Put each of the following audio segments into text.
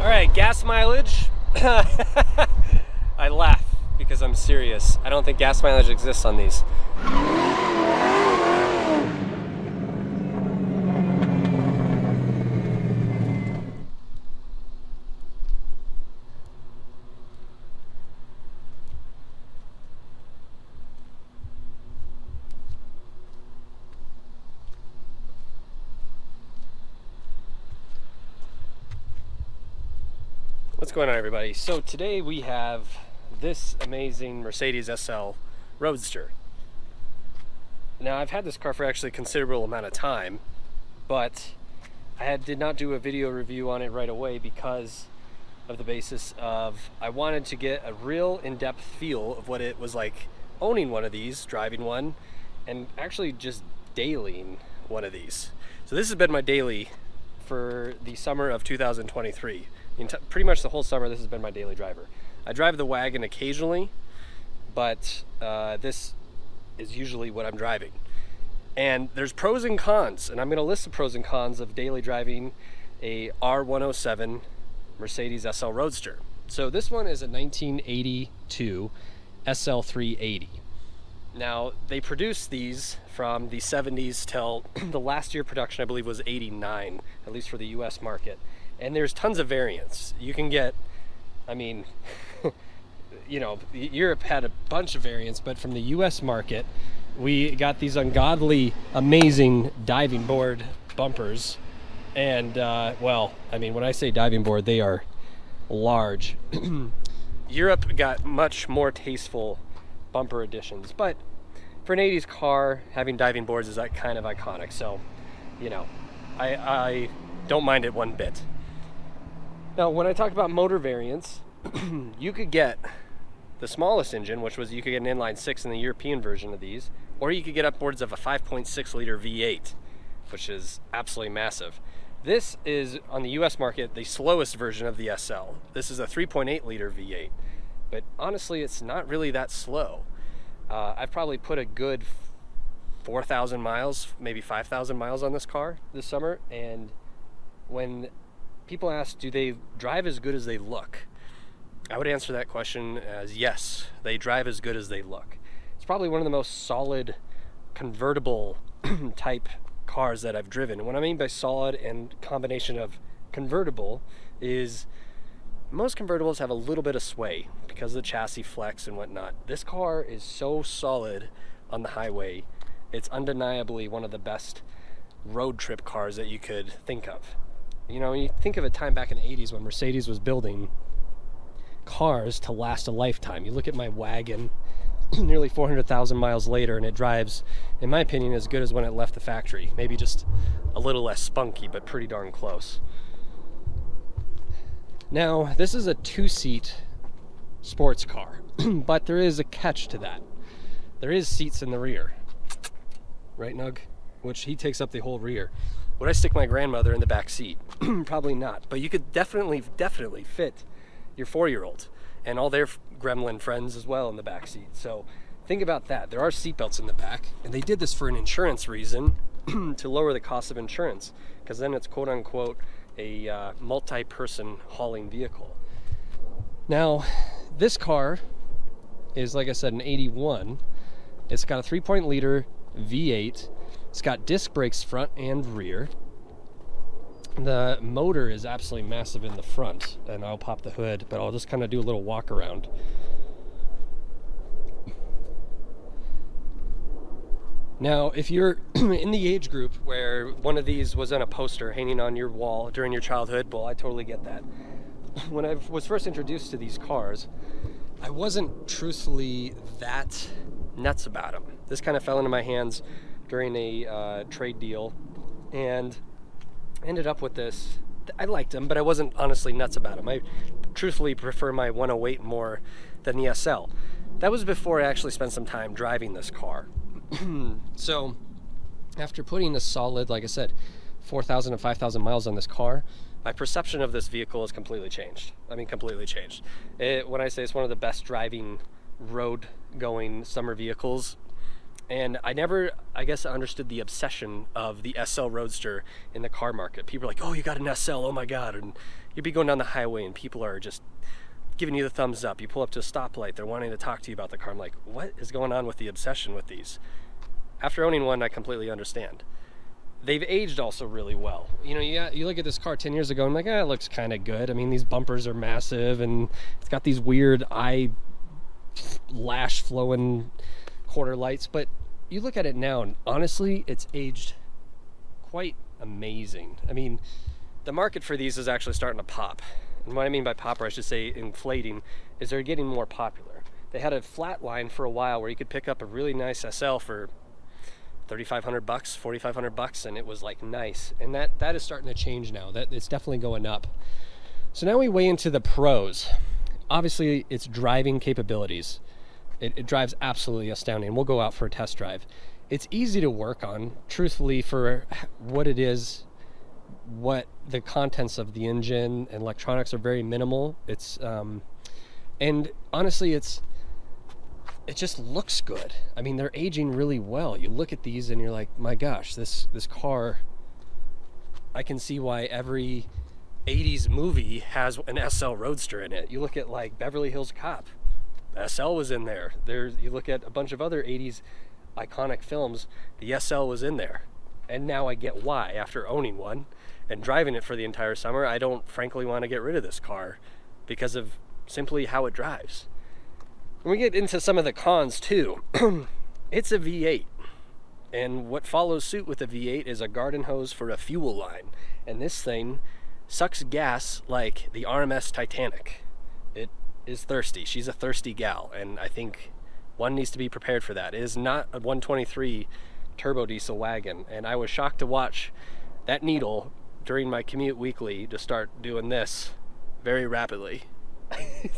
All right, gas mileage. I laugh because I'm serious. I don't think gas mileage exists on these. What's going on, everybody? So today we have this amazing Mercedes SL Roadster. Now, I've had this car for actually a considerable amount of time, but I did not do a video review on it right away because of the basis of I wanted to get a real in-depth feel of what it was like owning one of these, driving one, and actually just dailying one of these. So this has been my daily for the summer of 2023. Pretty much the whole summer, this has been my daily driver. I drive the wagon occasionally, but this is usually what I'm driving. And there's pros and cons, and I'm going to list the pros and cons of daily driving a R107 Mercedes SL Roadster. So this one is a 1982 SL380. Now, they produced these from the 70s till the last year production, I believe, was 89, at least for the US market. And there's tons of variants. You can get, I mean, you know, Europe had a bunch of variants, but from the US market, we got these ungodly, amazing diving board bumpers. And, well, I mean, when I say diving board, they are large. Europe got much more tasteful bumper additions, but for an 80s car, having diving boards is like kind of iconic. So, you know, I don't mind it one bit. Now, when I talk about motor variants, you could get the smallest engine, which was you could get an inline 6 in the European version of these, or you could get upwards of a 5.6 liter V8, which is absolutely massive. This is, on the US market, the slowest version of the SL. This is a 3.8 liter V8, but honestly, it's not really that slow. I've probably put a good 4,000 miles, maybe 5,000 miles on this car this summer, and when people ask, do they drive as good as they look? I would answer that question as yes, they drive as good as they look. It's probably one of the most solid convertible type cars that I've driven. And what I mean by solid and combination of convertible is most convertibles have a little bit of sway because of the chassis flex and whatnot. This car is so solid on the highway. It's undeniably one of the best road trip cars that you could think of. You know, you think of a time back in the 80s when Mercedes was building cars to last a lifetime. You look at my wagon nearly 400,000 miles later, and it drives, in my opinion, as good as when it left the factory. Maybe just a little less spunky, but pretty darn close. Now, this is a 2-seat sports car, but there is a catch to that. There is seats in the rear. Right, Nug? Which he takes up the whole rear. Would I stick my grandmother in the back seat? Probably not. But you could definitely fit your 4-year-old and all their gremlin friends as well in the back seat. So think about that. There are seatbelts in the back, and they did this for an insurance reason to lower the cost of insurance, because then it's quote unquote a multi-person hauling vehicle. Now, this car is, like I said, an 81. It's got a 3.0 liter V8. It's got disc brakes front and rear. The motor is absolutely massive in the front, and I'll pop the hood, but I'll just kind of do a little walk around. Now, if you're in the age group where one of these was on a poster hanging on your wall during your childhood, well, I totally get that. When I was first introduced to these cars, I wasn't truthfully that nuts about them. This kind of fell into my hands during a trade deal, and ended up with this. I liked them, but I wasn't honestly nuts about them. I truthfully prefer my 108 more than the SL. That was before I actually spent some time driving this car. So after putting a solid, like I said, 4,000 to 5,000 miles on this car, my perception of this vehicle has completely changed. I mean, completely changed. When I say it's one of the best driving road going summer vehicles, And I never, I guess, understood the obsession of the SL Roadster in the car market. People are like, oh, you got an SL, oh my God. And you'd be going down the highway and people are just giving you the thumbs up. You pull up to a stoplight, they're wanting to talk to you about the car. I'm like, what is going on with the obsession with these? After owning one, I completely understand. They've aged also really well. You know, you look at this car 10 years ago, and I'm like, it looks kind of good. I mean, these bumpers are massive, and it's got these weird lash flowing quarter lights. But you look at it now, and honestly, it's aged quite amazing. I mean, the market for these is actually starting to pop. And what I mean by pop, or I should say inflating, is they're getting more popular. They had a flat line for a while where you could pick up a really nice SL for $3,500, $4,500, and it was like nice. And that is starting to change now. That it's definitely going up. So now we weigh into the pros. Obviously, it's driving capabilities. It drives absolutely astounding. We'll go out for a test drive. It's easy to work on, truthfully, for what it is. What the contents of the engine and electronics are very minimal. It's and honestly, it just looks good. I mean, they're aging really well. You look at these and you're like, my gosh, this car, I can see why every 80s movie has an SL Roadster in it. You look at like Beverly Hills Cop, the SL was in there. You look at a bunch of other 80s iconic films, the SL was in there. And now I get why, after owning one and driving it for the entire summer, I don't frankly want to get rid of this car because of simply how it drives. When we get into some of the cons too, it's a V8. And what follows suit with a V8 is a garden hose for a fuel line. And this thing sucks gas like the RMS Titanic. It is thirsty. She's a thirsty gal. And I think one needs to be prepared for that. It is not a 123 turbo diesel wagon. And I was shocked to watch that needle during my commute weekly to start doing this very rapidly.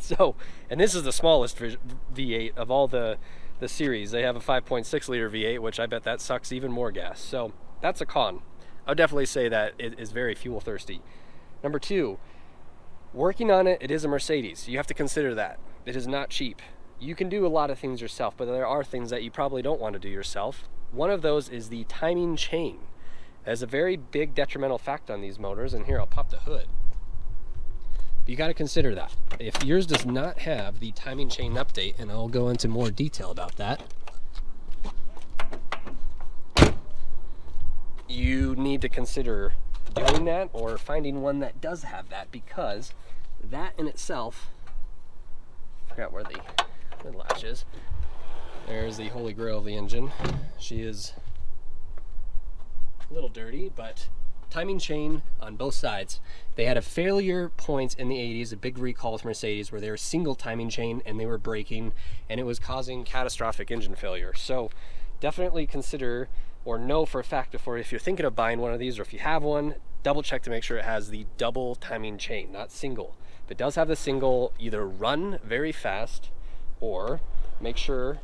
So, and this is the smallest V8 of all the series. They have a 5.6 liter V8, which I bet that sucks even more gas. So that's a con. I would definitely say that it is very fuel thirsty. Number two, working on it, it is a Mercedes. You have to consider that. It is not cheap. You can do a lot of things yourself, but there are things that you probably don't want to do yourself. One of those is the timing chain. It has a very big detrimental effect on these motors, and here I'll pop the hood. But you got to consider that. If yours does not have the timing chain update, and I'll go into more detail about that, you need to consider doing that or finding one that does have that, because that in itself, I forgot where the hood latch is. There's the holy grail of the engine. She is a little dirty, but timing chain on both sides. They had a failure point in the 80s, a big recall with Mercedes, where they were single timing chain and they were braking, and it was causing catastrophic engine failure. So definitely consider or know for a fact before, if you're thinking of buying one of these, or if you have one, double check to make sure it has the double timing chain, not single. If it does have the single, either run very fast or make sure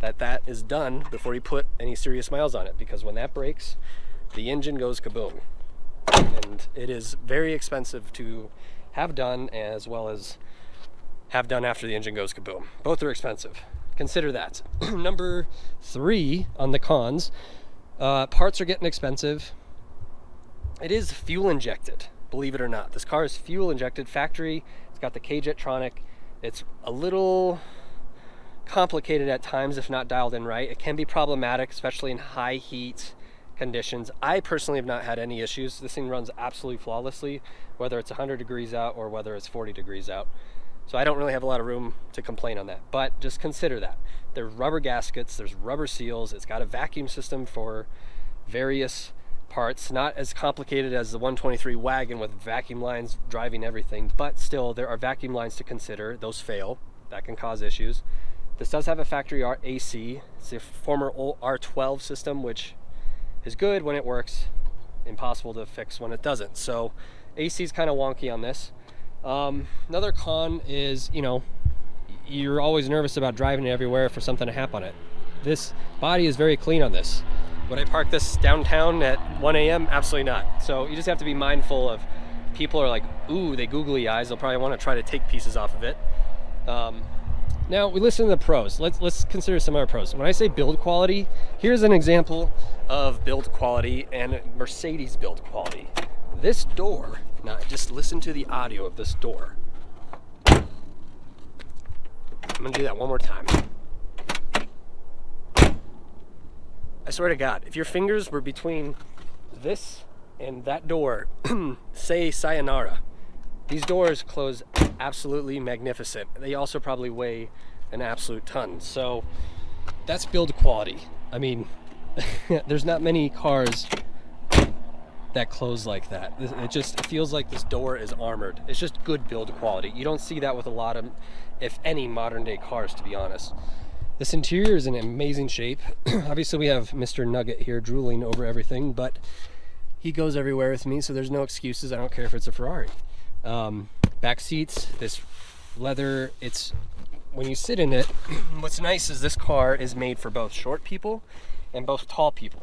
that that is done before you put any serious miles on it, because when that breaks, the engine goes kaboom. And it is very expensive to have done, as well as have done after the engine goes kaboom. Both are expensive. Consider that. Number three on the cons, parts are getting expensive. It is fuel injected, believe it or not. This car is fuel injected factory. It's got the K-Jetronic. It's a little complicated at times if not dialed in right. It can be problematic, especially in high heat conditions. I personally have not had any issues. This thing runs absolutely flawlessly, whether it's 100 degrees out or whether it's 40 degrees out. So I don't really have a lot of room to complain on that, but just consider that. There's rubber gaskets, there's rubber seals, it's got a vacuum system for various parts, not as complicated as the 123 wagon with vacuum lines driving everything, but still there are vacuum lines to consider. Those fail, that can cause issues. This does have a factory AC. It's a former R12 system, which is good when it works, impossible to fix when it doesn't. So AC is kind of wonky on this. Another con is, you're always nervous about driving it everywhere for something to happen on it. This body is very clean on this. Would I park this downtown at 1 a.m.? Absolutely not. So you just have to be mindful of, people are like, ooh, they googly eyes. They'll probably want to try to take pieces off of it. Now we listen to the pros. Let's consider some other pros. When I say build quality, here's an example of build quality and Mercedes build quality. This door, now just listen to the audio of this door. I'm gonna do that one more time. I swear to God, if your fingers were between this and that door, say sayonara. These doors close absolutely magnificent. They also probably weigh an absolute ton. So that's build quality. I mean, there's not many cars that close like that. It just feels like this door is armored. It's just good build quality. You don't see that with a lot of, if any, modern day cars, to be honest. This interior is in amazing shape. Obviously we have Mr. Nugget here drooling over everything, but he goes everywhere with me, so there's no excuses. I don't care if it's a Ferrari. Back seats, this leather, it's, when you sit in it, what's nice is this car is made for both short people and both tall people.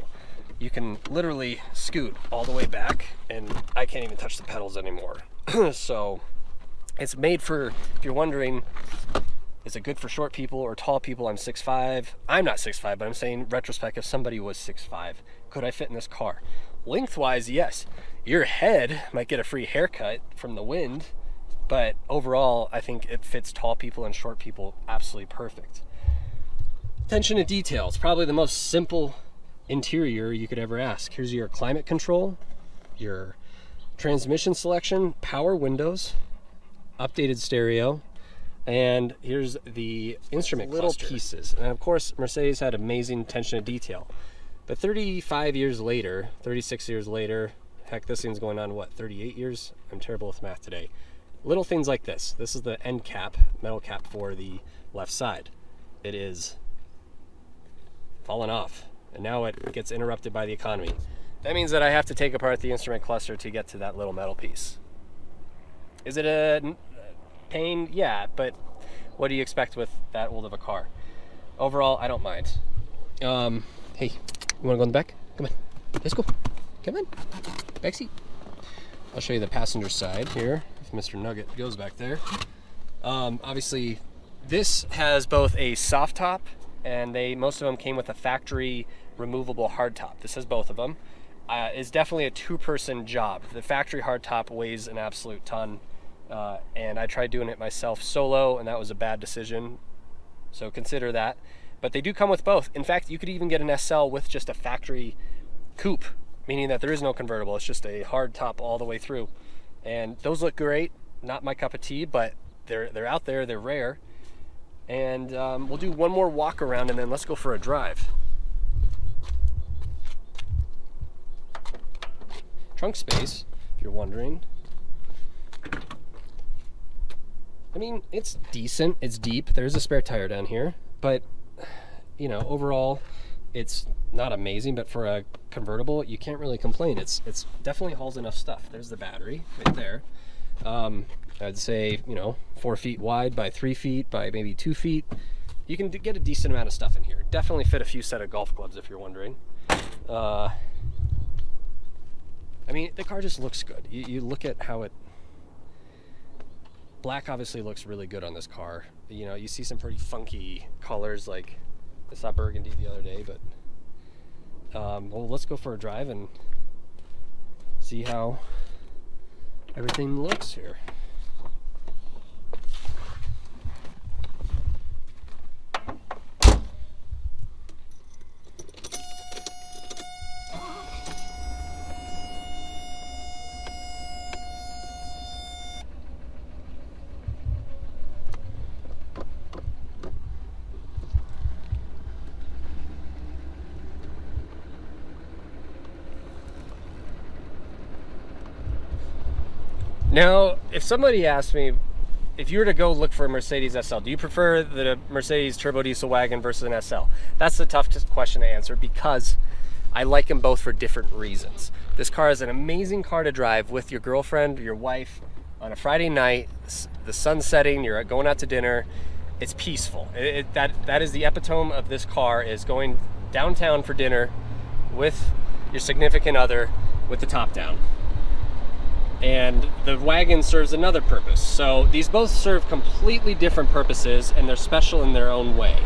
You can literally scoot all the way back, and I can't even touch the pedals anymore. So it's made for, if you're wondering, is it good for short people or tall people? I'm 6'5". I'm not 6'5", but I'm saying retrospect, if somebody was 6'5", could I fit in this car? Lengthwise, yes. Your head might get a free haircut from the wind, but overall, I think it fits tall people and short people absolutely perfect. Attention to detail. It's probably the most simple interior you could ever ask. Here's your climate control, your transmission selection, power windows, updated stereo, and here's the instrument little pieces. And of course, Mercedes had amazing attention to detail. But 35 years later, 36 years later, heck, this thing's going on, what, 38 years? I'm terrible with math today. Little things like this. This is the end cap, metal cap for the left side. It is fallen off, and now it gets interrupted by the economy. That means that I have to take apart the instrument cluster to get to that little metal piece. Is it a pain? Yeah, but what do you expect with that old of a car? Overall, I don't mind. Hey, you wanna go in the back? Come on, let's go. Come on, back seat. I'll show you the passenger side here, if Mr. Nugget goes back there. Obviously, this has both a soft top, and most of them came with a factory removable hard top. This has both of them. It's definitely a two-person job. The factory hard top weighs an absolute ton, and I tried doing it myself solo, and that was a bad decision, so consider that. But they do come with both. In fact, you could even get an SL with just a factory coupe, meaning that there is no convertible. It's just a hard top all the way through. And those look great. Not my cup of tea, but they're out there, they're rare. And we'll do one more walk around, and then let's go for a drive. Trunk space, if you're wondering. I mean, it's decent, it's deep. There's a spare tire down here, but you know, overall, it's not amazing, but for a convertible, you can't really complain. It's definitely hauls enough stuff. There's the battery right there. I'd say, you know, 4 feet wide by 3 feet by maybe 2 feet. You can get a decent amount of stuff in here. Definitely fit a few set of golf clubs if you're wondering. I mean, the car just looks good. You look at how it, black obviously looks really good on this car. You know, you see some pretty funky colors, like I saw burgundy the other day, but well, let's go for a drive and see how everything looks here. Now, if somebody asked me, if you were to go look for a Mercedes SL, do you prefer the Mercedes turbo diesel wagon versus an SL? That's the toughest question to answer because I like them both for different reasons. This car is an amazing car to drive with your girlfriend, your wife, on a Friday night, the sun's setting, you're going out to dinner. It's peaceful. That is the epitome of this car, is going downtown for dinner with your significant other with the top down. and the wagon serves another purpose. So these both serve completely different purposes, and they're special in their own way.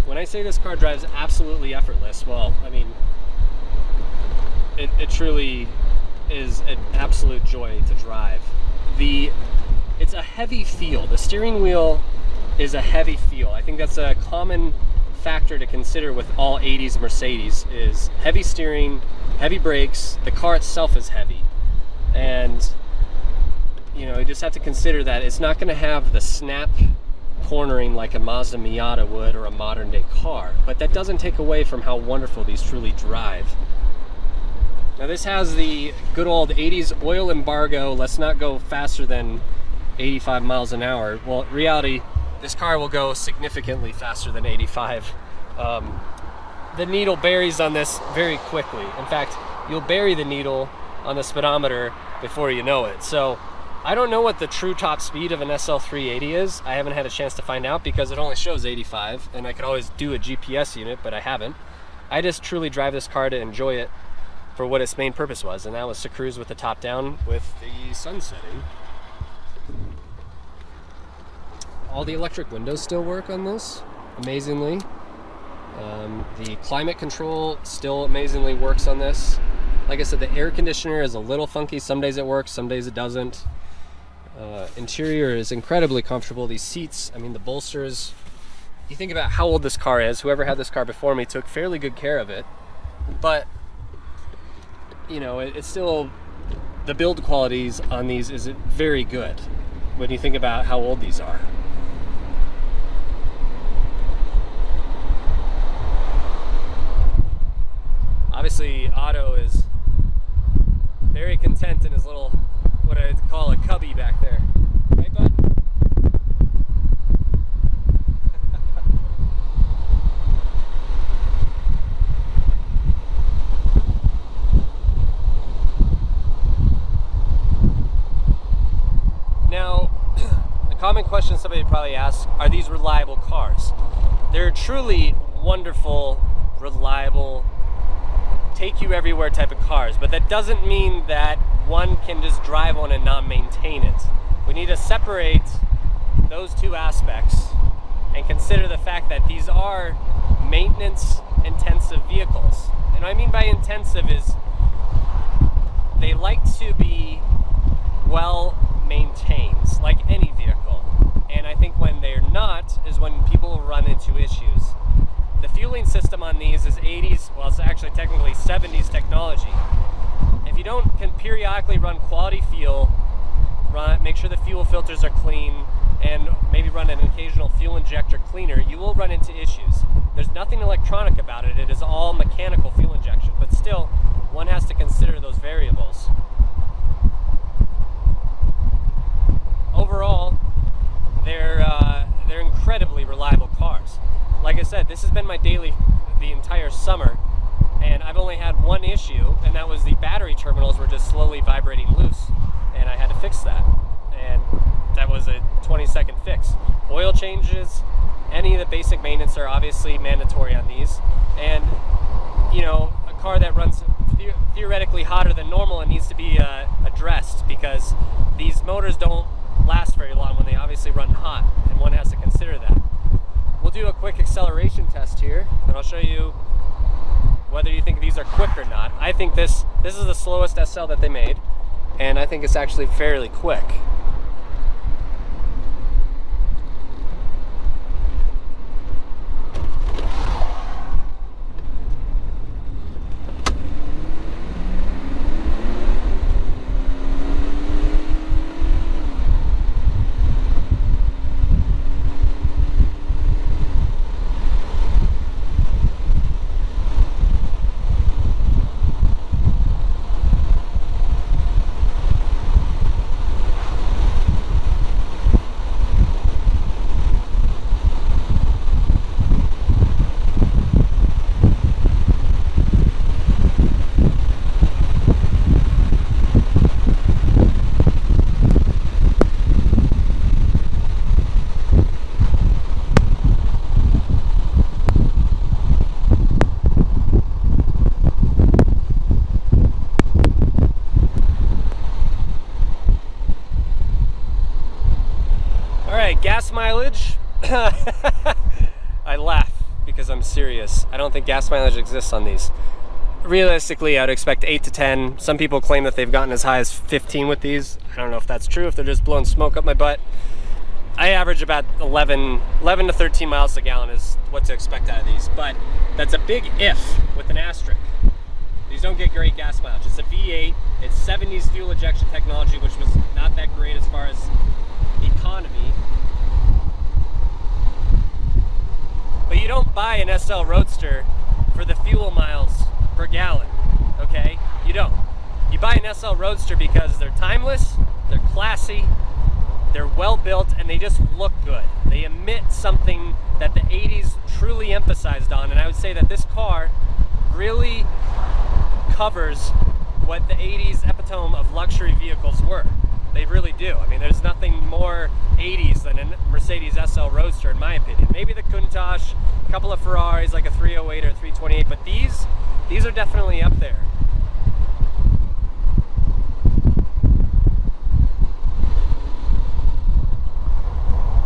When I say this car drives absolutely effortless, well, I mean, it truly is an absolute joy to drive. It's a heavy feel. The steering wheel is a heavy feel. I think that's a common factor to consider with all 80s Mercedes, is heavy steering, heavy brakes. The car itself is heavy, and you know, you just have to consider that it's not going to have the snap cornering like a Mazda Miata would or a modern day car, but that doesn't take away from how wonderful these truly drive. Now this has the good old 80s oil embargo, let's not go faster than 85 miles an hour. Well, in reality, this car will go significantly faster than 85. The needle buries on this very quickly. In fact, you'll bury the needle on the speedometer before you know it. So I don't know what the true top speed of an SL380 is. I haven't had a chance to find out because it only shows 85, and I could always do a GPS unit, but I haven't. I just truly drive this car to enjoy it for what its main purpose was, and that was to cruise with the top down with the sun setting. All the electric windows still work on this, amazingly. The climate control still amazingly works on this. Like I said, the air conditioner is a little funky. Some days it works, some days it doesn't. Interior is incredibly comfortable. These seats, I mean, the bolsters, you think about how old this car is. Whoever had this car before me took fairly good care of it, but you know, it's still, the build qualities on these is very good when you think about how old these are. Obviously, Otto is very content in his little, what I call a cubby back there. Right, bud? Now, the common question somebody would probably ask, are these reliable cars? They're truly wonderful, reliable, take you everywhere type of cars, but that doesn't mean that one can just drive one and not maintain it. We need to separate those two aspects and consider the fact that these are maintenance intensive vehicles. And what I mean by intensive is they like to be well maintained, like any vehicle. And I think when they're not is when people run into issues. The fueling system on these is 80s, well, it's actually technically 70s technology. If you can periodically run quality fuel, make sure the fuel filters are clean, and maybe run an occasional fuel injector cleaner, you will run into issues. There's nothing electronic about it. It is all mechanical fuel injection, but still, one has to consider those variables. Overall, they're incredibly reliable cars. Like I said, this has been my daily the entire summer, and I've only had one issue, and that was the battery terminals were just slowly vibrating loose, and I had to fix that. And that was a 20-second fix. Oil changes, any of the basic maintenance are obviously mandatory on these. And, you know, a car that runs theoretically hotter than normal, it needs to be addressed, because these motors don't last very long when they obviously run hot, and one has to consider that. We'll do a quick acceleration test here, and I'll show you whether you think these are quick or not. I think this is the slowest SL that they made, and I think it's actually fairly quick. mileage, I laugh because I'm serious. I don't think gas mileage exists on these. Realistically, I'd expect 8 to 10. Some people claim that they've gotten as high as 15 with these. I don't know if that's true, if they're just blowing smoke up my butt. I average about 11 to 13 miles a gallon is what to expect out of these, but that's a big if with an asterisk. These don't get great gas mileage. It's a V8, it's 70s fuel ejection technology, which was not that great as far as economy. But you don't buy an SL Roadster for the fuel miles per gallon, okay? You don't. You buy an SL Roadster because they're timeless, they're classy, they're well built, and they just look good. They emit something that the 80s truly emphasized on, and I would say that this car really covers what the 80s epitome of luxury vehicles were. They really do. I mean, there's nothing more 80s than a Mercedes SL Roadster, in my opinion. Maybe the Countach, a couple of Ferraris, like a 308 or 328, but these are definitely up there.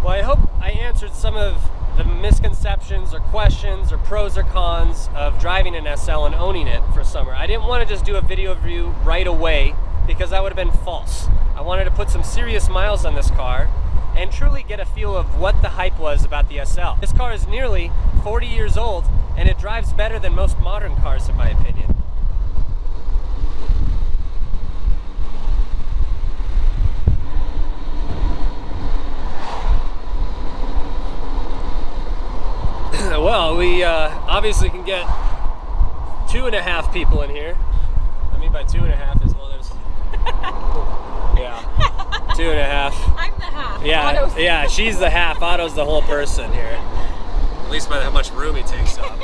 Well, I hope I answered some of the misconceptions or questions or pros or cons of driving an SL and owning it for summer. I didn't want to just do a video review right away because that would have been false. I wanted to put some serious miles on this car and truly get a feel of what the hype was about the SL. This car is nearly 40 years old and it drives better than most modern cars in my opinion. Well, we obviously can get 2.5 people in here. I mean by 2.5 is well there's yeah, 2.5. I'm the half. Yeah, Otto's yeah, she's the half. Otto's the whole person here. At least by how much room he takes up.